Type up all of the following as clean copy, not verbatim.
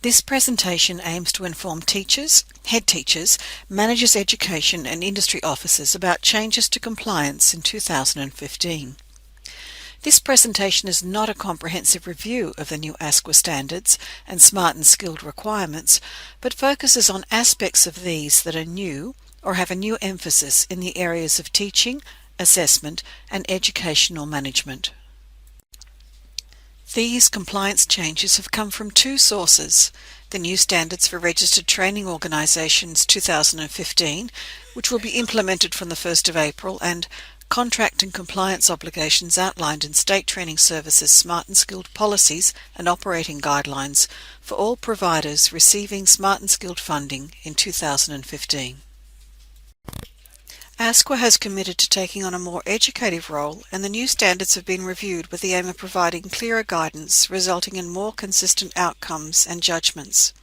This presentation aims to inform teachers, head teachers, managers education and industry officers about changes to compliance in 2015. This presentation is not a comprehensive review of the new ASQA standards and smart and skilled requirements, but focuses on aspects of these that are new or have a new emphasis in the areas of teaching, assessment and educational management. These compliance changes have come from two sources: the new Standards for Registered Training Organisations 2015, which will be implemented from the 1st of April, and contract and compliance obligations outlined in State Training Services Smart and Skilled policies and operating guidelines for all providers receiving Smart and Skilled funding in 2015. ASQA has committed to taking on a more educative role, and the new standards have been reviewed with the aim of providing clearer guidance, resulting in more consistent outcomes and judgments.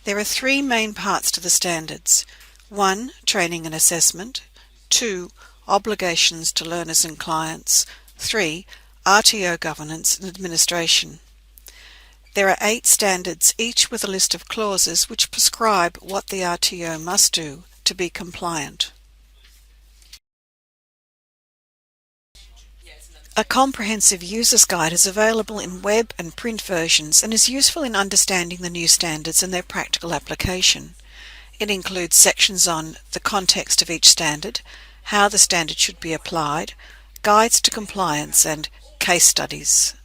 There are three main parts to the standards: 1. Training and assessment; 2. Obligations to learners and clients; 3. RTO governance and administration. There are 8 standards, each with a list of clauses which prescribe what the RTO must do to be compliant. A comprehensive user's guide is available in web and print versions and is useful in understanding the new standards and their practical application. It includes sections on the context of each standard, how the standard should be applied, guides to compliance, and case studies.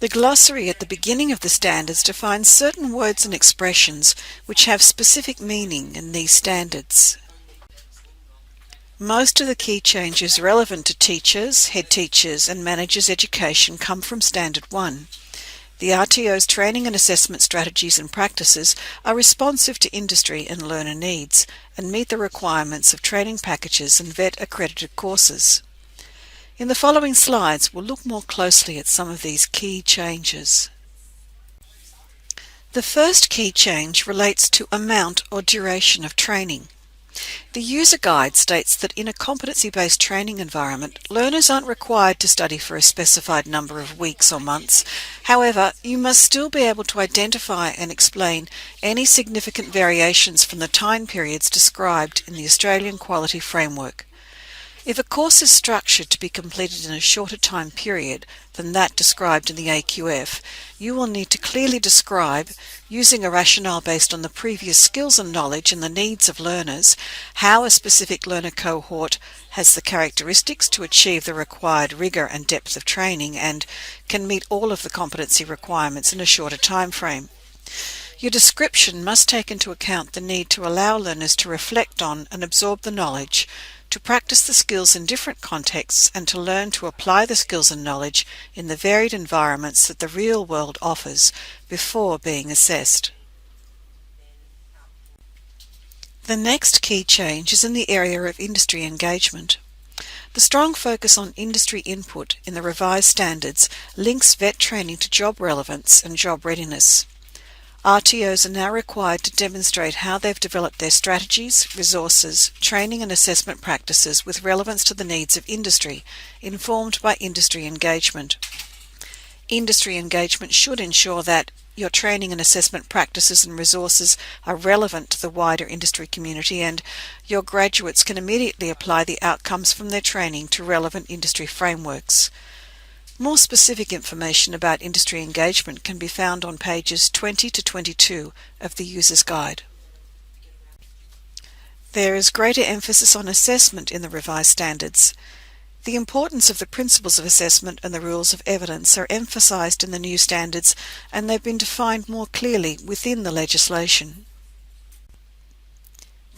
The glossary at the beginning of the standards defines certain words and expressions which have specific meaning in these standards. Most of the key changes relevant to teachers, head teachers and managers education come from Standard 1. The RTO's training and assessment strategies and practices are responsive to industry and learner needs and meet the requirements of training packages and VET accredited courses. In the following slides, we'll look more closely at some of these key changes. The first key change relates to amount or duration of training. The user guide states that in a competency-based training environment, learners aren't required to study for a specified number of weeks or months. However, you must still be able to identify and explain any significant variations from the time periods described in the Australian Quality Framework. If a course is structured to be completed in a shorter time period than that described in the AQF, you will need to clearly describe, using a rationale based on the previous skills and knowledge and the needs of learners, how a specific learner cohort has the characteristics to achieve the required rigour and depth of training and can meet all of the competency requirements in a shorter time frame. Your description must take into account the need to allow learners to reflect on and absorb the knowledge, to practice the skills in different contexts, and to learn to apply the skills and knowledge in the varied environments that the real world offers before being assessed. The next key change is in the area of industry engagement. The strong focus on industry input in the revised standards links VET training to job relevance and job readiness. RTOs are now required to demonstrate how they've developed their strategies, resources, training and assessment practices with relevance to the needs of industry, informed by industry engagement. Industry engagement should ensure that your training and assessment practices and resources are relevant to the wider industry community, and your graduates can immediately apply the outcomes from their training to relevant industry frameworks. More specific information about industry engagement can be found on pages 20 to 22 of the User's Guide. There is greater emphasis on assessment in the revised standards. The importance of the principles of assessment and the rules of evidence are emphasised in the new standards, and they've been defined more clearly within the legislation.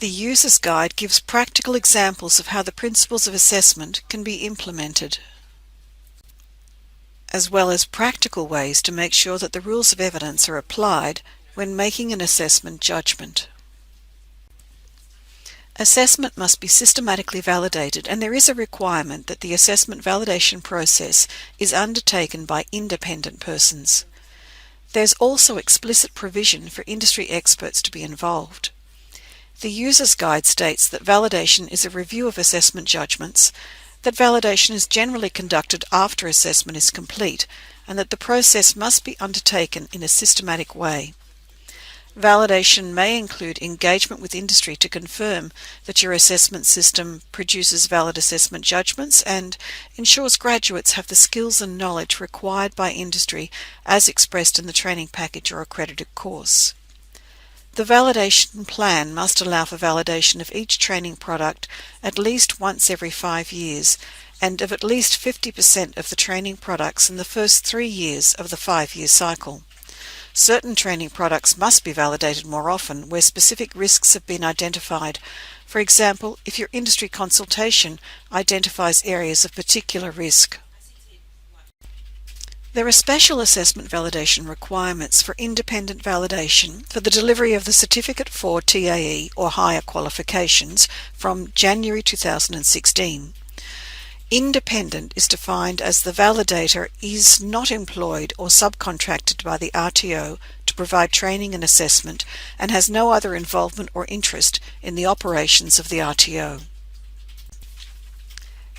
The User's Guide gives practical examples of how the principles of assessment can be implemented, as well as practical ways to make sure that the rules of evidence are applied when making an assessment judgment. Assessment must be systematically validated, and there is a requirement that the assessment validation process is undertaken by independent persons. There's also explicit provision for industry experts to be involved. The User's Guide states that validation is a review of assessment judgments, that validation is generally conducted after assessment is complete, and that the process must be undertaken in a systematic way. Validation may include engagement with industry to confirm that your assessment system produces valid assessment judgments and ensures graduates have the skills and knowledge required by industry as expressed in the training package or accredited course. The validation plan must allow for validation of each training product at least once every 5 years and of at least 50% of the training products in the first 3 years of the 5-year cycle. Certain training products must be validated more often where specific risks have been identified. For example, if your industry consultation identifies areas of particular risk. There are special assessment validation requirements for independent validation for the delivery of the Certificate for TAE or higher qualifications from January 2016. Independent is defined as the validator is not employed or subcontracted by the RTO to provide training and assessment and has no other involvement or interest in the operations of the RTO.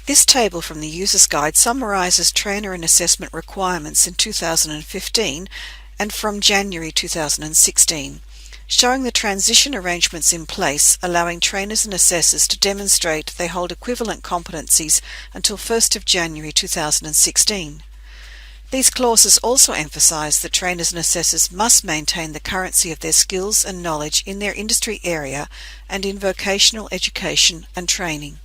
This table from the User's Guide summarizes trainer and assessment requirements in 2015 and from January 2016, showing the transition arrangements in place allowing trainers and assessors to demonstrate they hold equivalent competencies until 1st of January 2016. These clauses also emphasize that trainers and assessors must maintain the currency of their skills and knowledge in their industry area and in vocational education and training.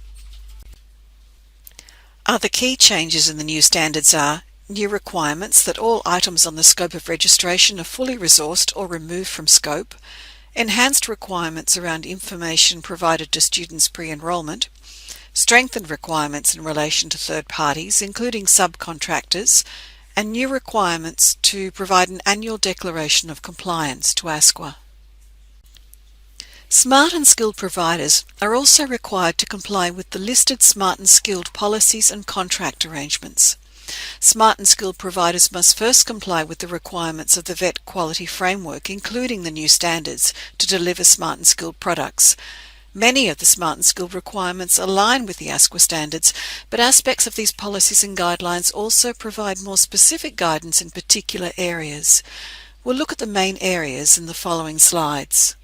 Other key changes in the new standards are new requirements that all items on the scope of registration are fully resourced or removed from scope, enhanced requirements around information provided to students pre-enrollment, strengthened requirements in relation to third parties, including subcontractors, and new requirements to provide an annual declaration of compliance to ASQA. Smart and skilled providers are also required to comply with the listed smart and skilled policies and contract arrangements. Smart and skilled providers must first comply with the requirements of the VET quality framework, including the new standards, to deliver smart and skilled products. Many of the smart and skilled requirements align with the ASQA standards, but aspects of these policies and guidelines also provide more specific guidance in particular areas. We'll look at the main areas in the following slides.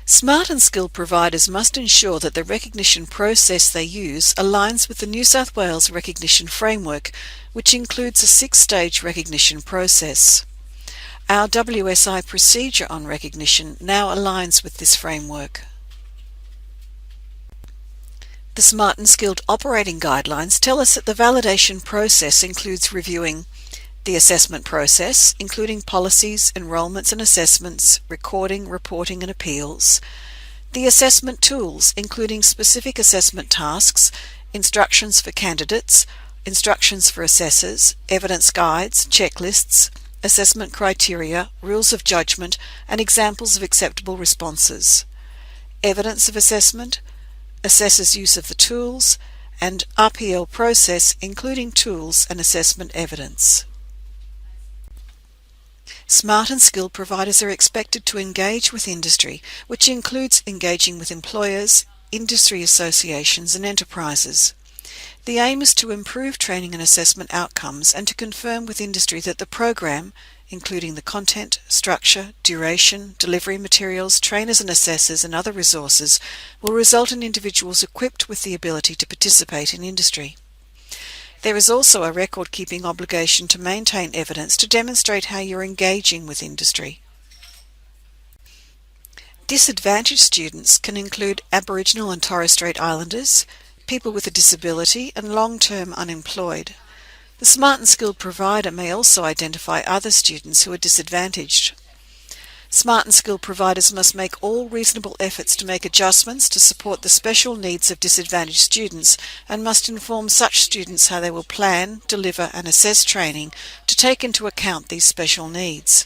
Smart and skilled providers must ensure that the recognition process they use aligns with the New South Wales Recognition Framework, which includes a 6-stage recognition process. Our WSI procedure on recognition now aligns with this framework. The Smart and Skilled Operating Guidelines tell us that the validation process includes reviewing the assessment process, including policies, enrolments and assessments, recording, reporting and appeals. The assessment tools, including specific assessment tasks, instructions for candidates, instructions for assessors, evidence guides, checklists, assessment criteria, rules of judgment, and examples of acceptable responses. Evidence of assessment, assessors' use of the tools, and RPL process, including tools and assessment evidence. Smart and skilled providers are expected to engage with industry, which includes engaging with employers, industry associations and enterprises. The aim is to improve training and assessment outcomes and to confirm with industry that the program, including the content, structure, duration, delivery materials, trainers and assessors and other resources, will result in individuals equipped with the ability to participate in industry. There is also a record-keeping obligation to maintain evidence to demonstrate how you're engaging with industry. Disadvantaged students can include Aboriginal and Torres Strait Islanders, people with a disability and long-term unemployed. The Smart and Skilled provider may also identify other students who are disadvantaged. Smart and skilled providers must make all reasonable efforts to make adjustments to support the special needs of disadvantaged students and must inform such students how they will plan, deliver and assess training to take into account these special needs.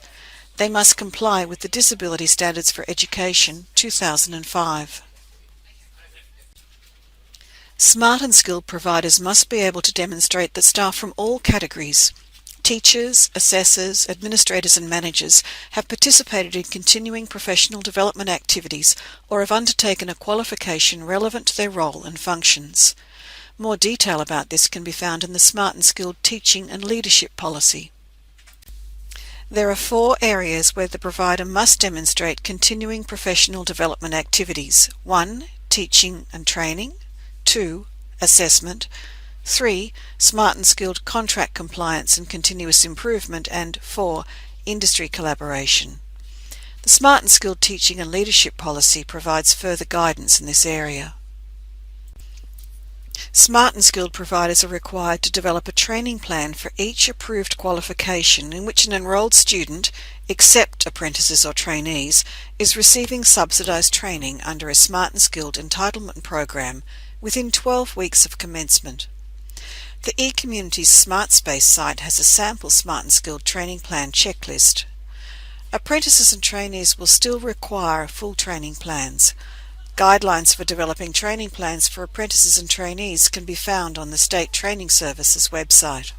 They must comply with the Disability Standards for Education 2005. Smart and skilled providers must be able to demonstrate that staff from all categories, teachers, assessors, administrators and managers, have participated in continuing professional development activities or have undertaken a qualification relevant to their role and functions. More detail about this can be found in the Smart and Skilled Teaching and Leadership Policy. There are 4 areas where the provider must demonstrate continuing professional development activities. 1. Teaching and training. 2. Assessment. 3. Smart and skilled contract compliance and continuous improvement. And 4. Industry collaboration. The Smart and Skilled Teaching and Leadership Policy provides further guidance in this area. Smart and skilled providers are required to develop a training plan for each approved qualification in which an enrolled student, except apprentices or trainees, is receiving subsidised training under a Smart and Skilled entitlement program within 12 weeks of commencement. The eCommunity's SmartSpace site has a sample Smart and Skilled training plan checklist. Apprentices and trainees will still require full training plans. Guidelines for developing training plans for apprentices and trainees can be found on the State Training Services website.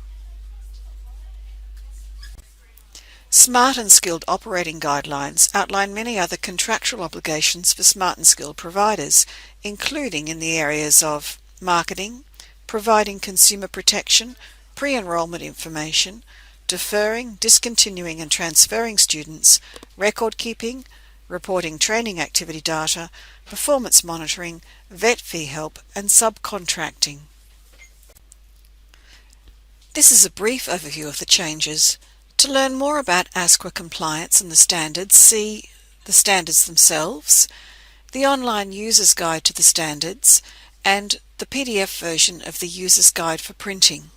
Smart and Skilled operating guidelines outline many other contractual obligations for Smart and Skilled providers, including in the areas of marketing, providing consumer protection, pre-enrollment information, deferring, discontinuing and transferring students, record keeping, reporting training activity data, performance monitoring, vet fee help, and subcontracting. This is a brief overview of the changes. To learn more about ASQA compliance and the standards, see the standards themselves, the online user's guide to the standards, and the PDF version of the user's guide for printing.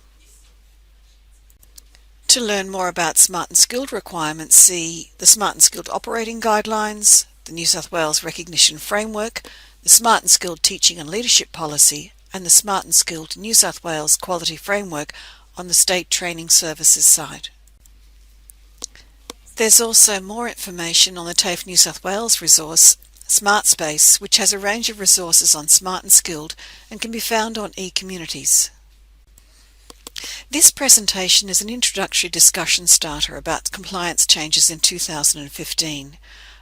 To learn more about Smart and Skilled requirements, see the Smart and Skilled Operating Guidelines, the New South Wales Recognition Framework, the Smart and Skilled Teaching and Leadership Policy, and the Smart and Skilled New South Wales Quality Framework on the State Training Services site. There's also more information on the TAFE New South Wales resource, SmartSpace, which has a range of resources on Smart and Skilled and can be found on eCommunities. This presentation is an introductory discussion starter about compliance changes in 2015.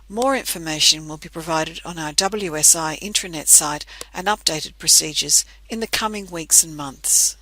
More information will be provided on our WSI intranet site and updated procedures in the coming weeks and months.